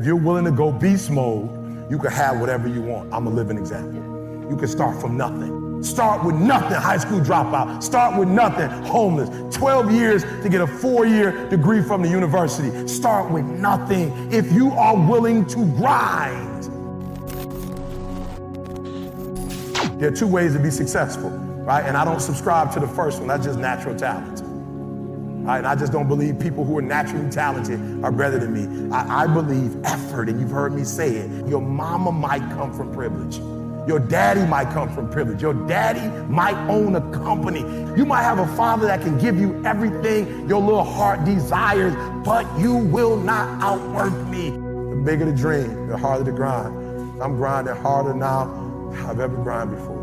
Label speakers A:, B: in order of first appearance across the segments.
A: If you're willing to go beast mode, you can have whatever you want. I'm a living example. You can start from nothing. Start with nothing, high school dropout. Start with nothing, homeless. 12 years to get a 4-year degree from the university. Start with nothing if you are willing to grind. There are 2 ways to be successful, right? And I don't subscribe to the first one, that's just natural talent. Right? And I just don't believe people who are naturally talented are better than me. I believe effort, and you've heard me say it. Your mama might come from privilege. Your daddy might come from privilege. Your daddy might own a company. You might have a father that can give you everything your little heart desires, but you will not outwork me. The bigger the dream, the harder the grind. I'm grinding harder now than I've ever grinded before.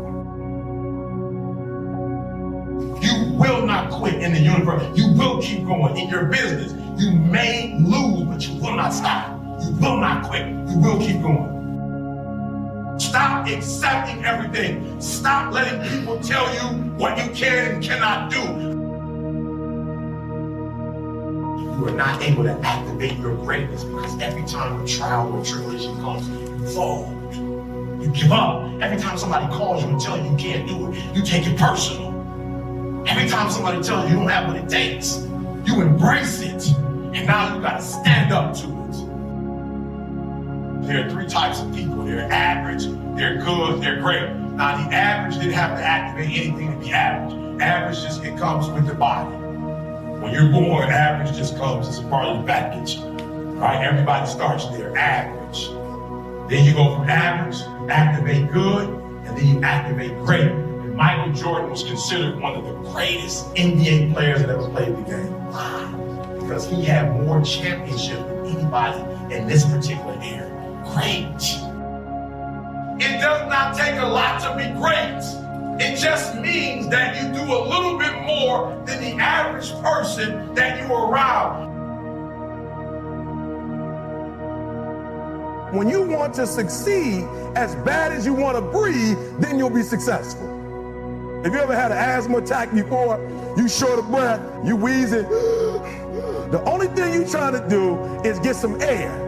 A: You will not quit in the universe. You will keep going in your business. You may lose, but you will not stop. You will not quit. You will keep going. Stop accepting everything. Stop letting people tell you what you can and cannot do. You are not able to activate your greatness because every time a trial or tribulation comes, you fold. You give up. Every time somebody calls you and tells you you can't do it, you take it personal. Every time somebody tells you you don't have what it takes, you embrace it. And now you gotta stand up to it. There are 3 types of people. They're average, they're good, they're great. Now the average didn't have to activate anything to be average. Average just, it comes with the body. When you're born, average just comes as a part of the package. Right? Everybody starts there, average. Then you go from average, activate good, and then you activate great. And Michael Jordan was considered one of the greatest NBA players that ever played the game. Why? Because he had more championships than anybody in this particular era. Great. It does not take a lot to be great. It just means that you do a little bit more than the average person that you're around. When you want to succeed as bad as you want to breathe, then you'll be successful. Have you ever had an asthma attack before? You short of breath, you wheezing. The only thing you're trying to do is get some air.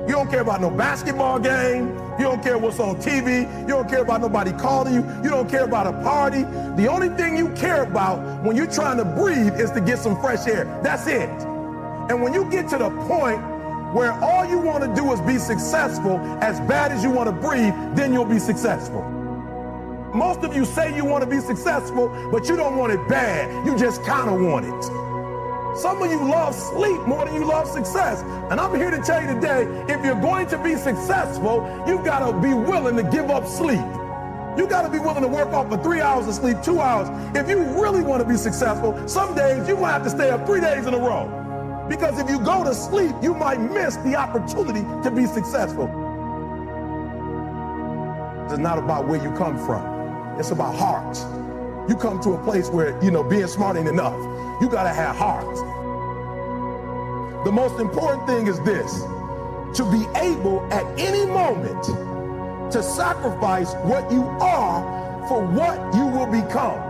A: You don't care about no basketball game. You don't care what's on TV. You don't care about nobody calling you. You don't care about a party. The only thing you care about when you're trying to breathe is to get some fresh air. That's it. And when you get to the point where all you want to do is be successful as bad as you want to breathe, then you'll be successful. Most of you say you want to be successful, but you don't want it bad. You just kind of want it. Some of you love sleep more than you love success. And I'm here to tell you today, if you're going to be successful, you've got to be willing to give up sleep. You got to be willing to work off for 3 hours of sleep, 2 hours. If you really want to be successful, some days you're going to have to stay up 3 days in a row. Because if you go to sleep, you might miss the opportunity to be successful. It's not about where you come from. It's about heart. You come to a place where, being smart ain't enough. You gotta have heart. The most important thing is this: to be able at any moment to sacrifice what you are for what you will become.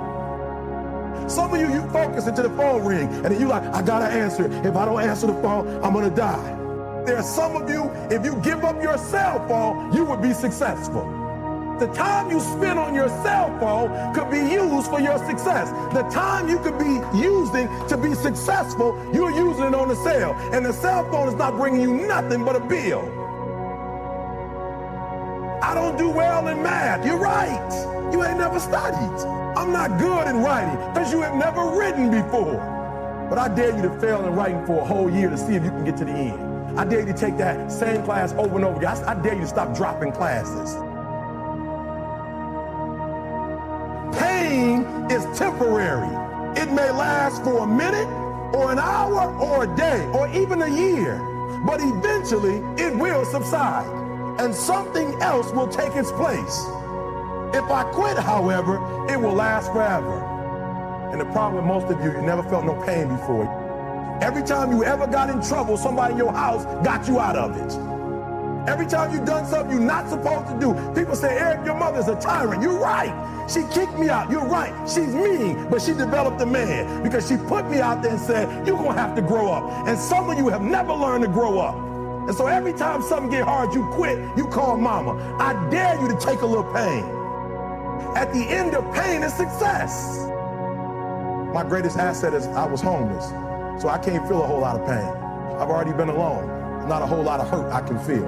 A: Some of you focus until the phone ring, and then you like, I gotta answer. If I don't answer the phone, I'm gonna die. There are some of you, if you give up your cell phone, you would be successful. The time you spend on your cell phone could be used for your success. The time you could be using to be successful, you're using it on the cell. And the cell phone is not bringing you nothing but a bill. I don't do well in math. You're right. You ain't never studied. I'm not good in writing because you have never written before. But I dare you to fail in writing for a whole year to see if you can get to the end. I dare you to take that same class over and over again. I dare you to stop dropping classes. Pain is temporary. It may last for a minute or an hour or a day or even a year, but eventually it will subside and something else will take its place. If I quit, however, it will last forever. And the problem with most of you, you never felt no pain before. Every time you ever got in trouble, somebody in your house got you out of it. Every time you've done something you're not supposed to do, people say, Eric, your mother's a tyrant. You're right. She kicked me out. You're right. She's mean, but she developed a man because she put me out there and said, you're going to have to grow up. And some of you have never learned to grow up. And so every time something get hard, you quit, you call mama. I dare you to take a little pain. At the end of pain is success. My greatest asset is I was homeless, so I can't feel a whole lot of pain. I've already been alone. Not a whole lot of hurt I can feel.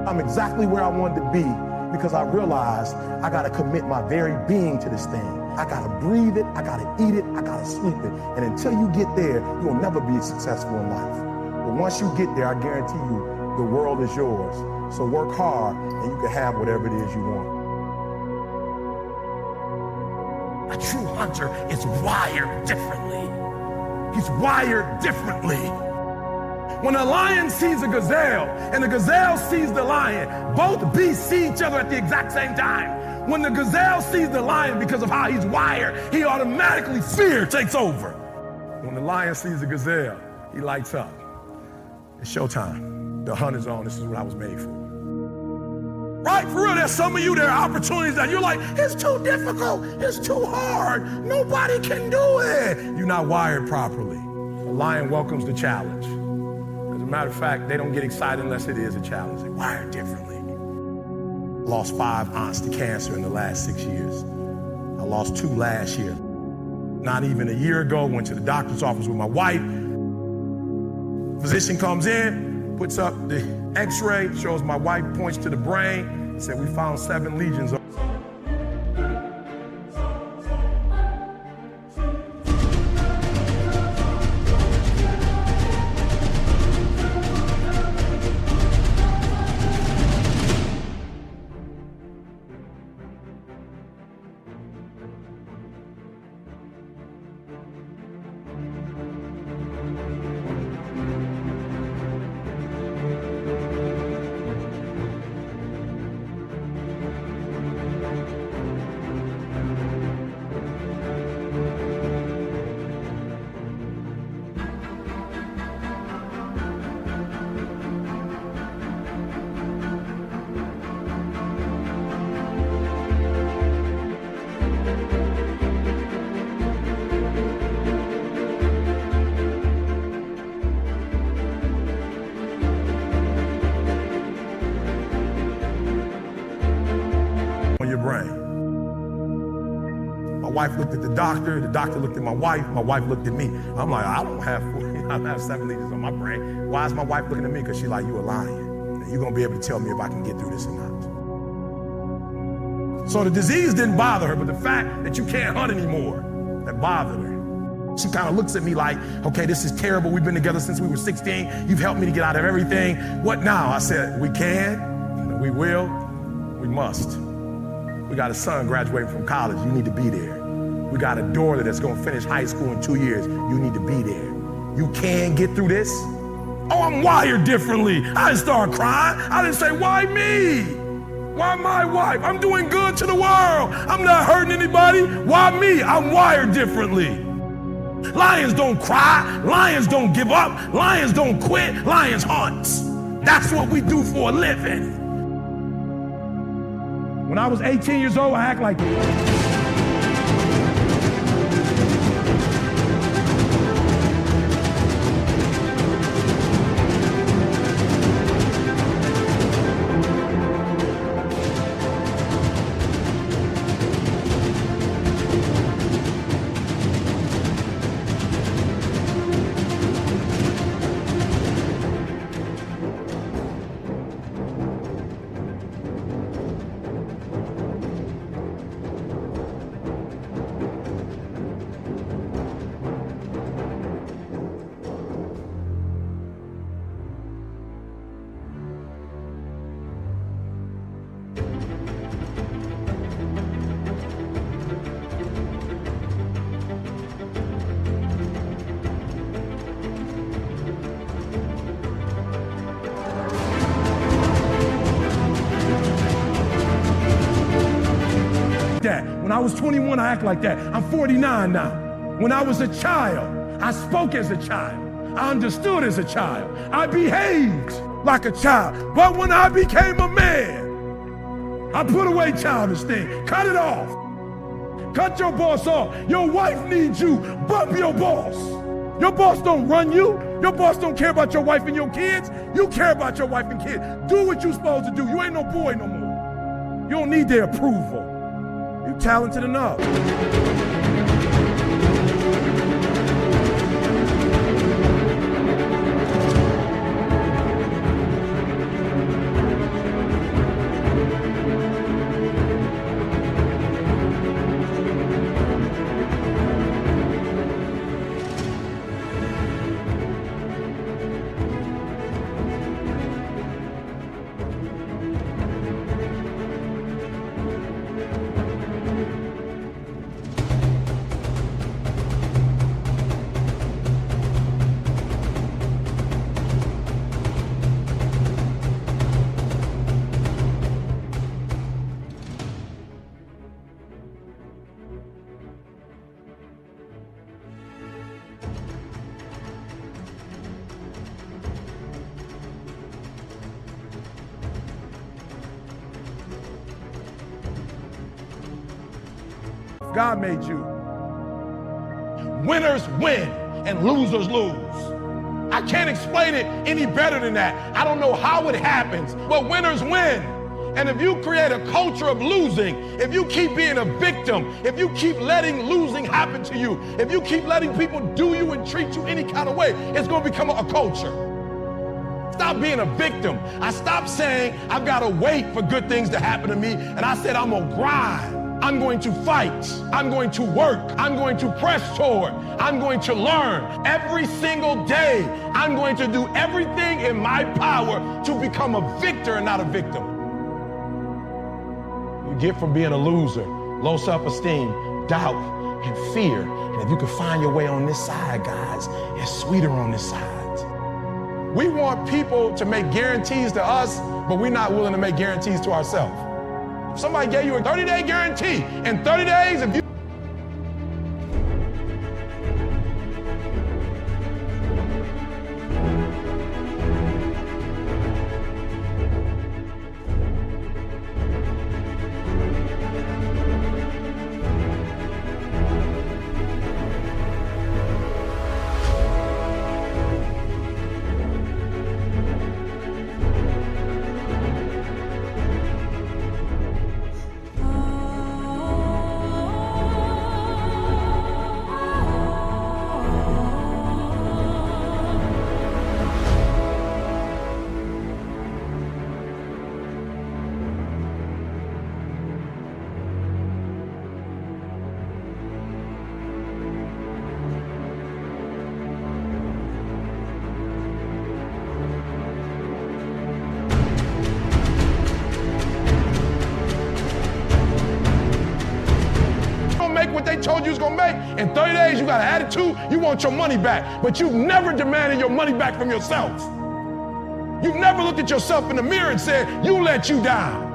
A: I'm exactly where I wanted to be because I realized I gotta commit my very being to this thing. I gotta breathe it, I gotta eat it, I gotta sleep it. And until you get there, you'll never be successful in life. But once you get there, I guarantee you, the world is yours. So work hard and you can have whatever it is you want. A true hunter is wired differently. He's wired differently. When a lion sees a gazelle and the gazelle sees the lion, both beasts see each other at the exact same time. When the gazelle sees the lion, because of how he's wired, he automatically, fear takes over. When the lion sees the gazelle, he lights up. It's showtime. The hunt is on. This is what I was made for. Right, for real, there's some of you, there are opportunities that you're like, it's too difficult, it's too hard, nobody can do it. You're not wired properly. A lion welcomes the challenge. As a matter of fact, they don't get excited unless it is a challenge. They're wired differently. I lost 5 aunts to cancer in the last 6 years. I lost 2 last year. Not even a year ago, went to the doctor's office with my wife. Physician comes in, puts up the x-ray, shows my wife, points to the brain, said we found 7 lesions. Your brain. My wife looked at the doctor looked at my wife looked at me. I'm like, I don't have 7 lesions on my brain. Why is my wife looking at me? Because she's like, you a lion. You're gonna be able to tell me if I can get through this or not. So the disease didn't bother her, but the fact that you can't hunt anymore, that bothered her. She kind of looks at me like, okay, this is terrible. We've been together since we were 16. You've helped me to get out of everything. What now? I said, we can, we will, we must. We got a son graduating from college. You need to be there. We got a daughter that's going to finish high school in 2 years. You need to be there. You can get through this. Oh, I'm wired differently. I didn't start crying. I didn't say, why me? Why my wife? I'm doing good to the world. I'm not hurting anybody. Why me? I'm wired differently. Lions don't cry. Lions don't give up. Lions don't quit. Lions hunt. That's what we do for a living. When I was 18 years old, I act like that. When I was 21, I act like that. I'm 49 now. When I was a child, I spoke as a child. I understood as a child. I behaved like a child. But when I became a man, I put away childish things. Cut it off. Cut your boss off. Your wife needs you. Bump your boss. Your boss don't run you. Your boss don't care about your wife and your kids. You care about your wife and kids. Do what you're supposed to do. You ain't no boy no more. You don't need their approval. You're talented enough. God made you. Winners win and losers lose. I can't explain it any better than that. I don't know how it happens, but winners win. And if you create a culture of losing, if you keep being a victim, if you keep letting losing happen to you, if you keep letting people do you and treat you any kind of way, it's going to become a culture. Stop being a victim. I stopped saying I've got to wait for good things to happen to me, and I said I'm going to grind. I'm going to fight. I'm going to work. I'm going to press toward. I'm going to learn. Every single day, I'm going to do everything in my power to become a victor and not a victim. You get from being a loser, low self-esteem, doubt, and fear. And if you can find your way on this side, guys, it's sweeter on this side. We want people to make guarantees to us, but we're not willing to make guarantees to ourselves. Somebody gave you a 30-day guarantee. In 30 days, if you make what they told you was gonna make, in 30 days you got an attitude, you want your money back, but you've never demanded your money back from yourself. You've never looked at yourself in the mirror and said, you let you down.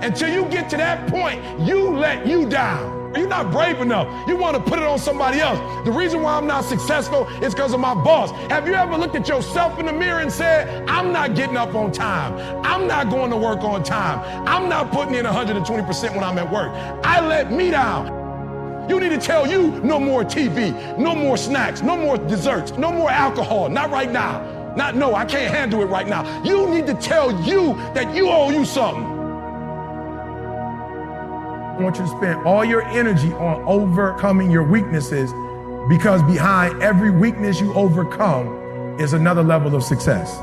A: Until you get to that point, you let you down. You're not brave enough. You want to put it on somebody else. The reason why I'm not successful is because of my boss. Have you ever looked at yourself in the mirror and said, I'm not getting up on time. I'm not going to work on time. I'm not putting in 120% when I'm at work. I let me down. You need to tell you no more TV, no more snacks, no more desserts, no more alcohol. Not right now. No, I can't handle it right now. You need to tell you that you owe you something. I want you to spend all your energy on overcoming your weaknesses, because behind every weakness you overcome is another level of success.